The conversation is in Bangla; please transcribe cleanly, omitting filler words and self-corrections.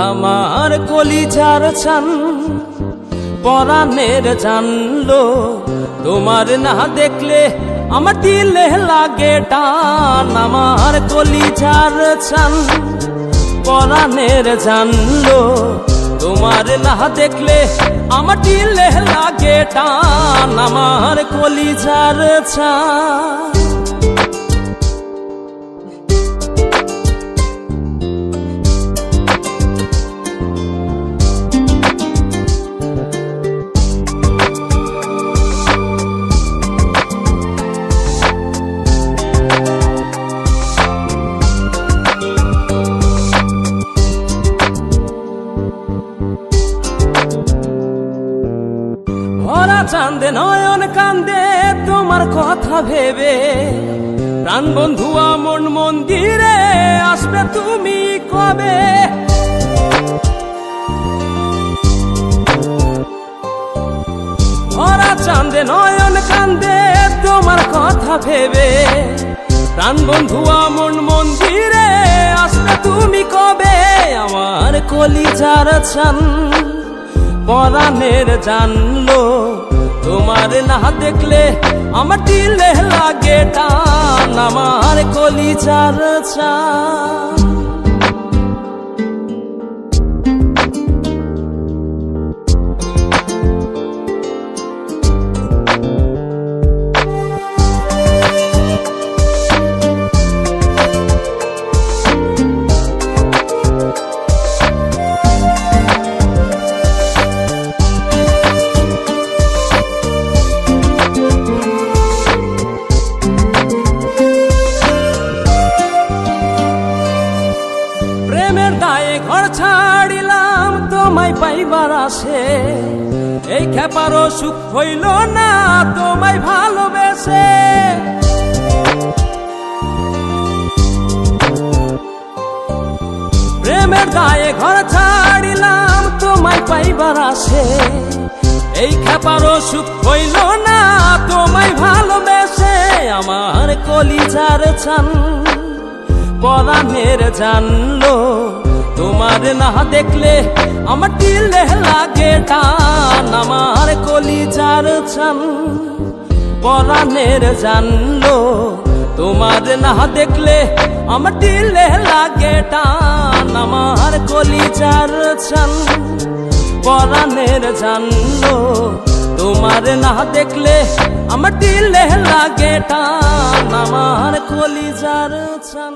আমার কলিজার চান পরাণের জানলো, তোমার না দেখলে আমার দিলে লাগে টান। আমার কলিজার চান পরাণের জানলো, তোমার না দেখলে আমার দিলে লাগে টান। আমার কলিজার চান ভরা চাঁদে নয়ন কান্দে তোমার কথা ভেবে, প্রাণ বন্ধু মন মন্দিরে আসবে তুমি কবে? ভরা চাঁদে নয়ন কান্দে তোমার কথা ভেবে, প্রাণ বন্ধু মন মন্দিরে আসবে তুমি কবে? আমার কলিজার চান পরাণের জানলো, তোমার না দেখলে আমার দিলে লাগে টান। আমার কলিজার চান ঘর ছাড়িলাম তোমায় পাইবার আসে, এই খেপারও সুখ হইল না তোমায় ভালোবেসে। প্রেমের দায়ে ঘর ছাড়িলাম তোমায় পাইবার আসে, এই খেপারও সুখ হইল না তোমায় ভালোবেসে। আমার কলিজার চান পরাণের জানলো, তোমার না দেখলে আমার দিলে লাগে টান। আমার কলিজার চান পরাণের জানলো, তোমার না দেখলে আমার দিলে লাগে টান। আমার কলিজার চান পরাণের জানলো, তোমার না দেখলে আমার দিলে লাগে টান। আমার কলিজার চান।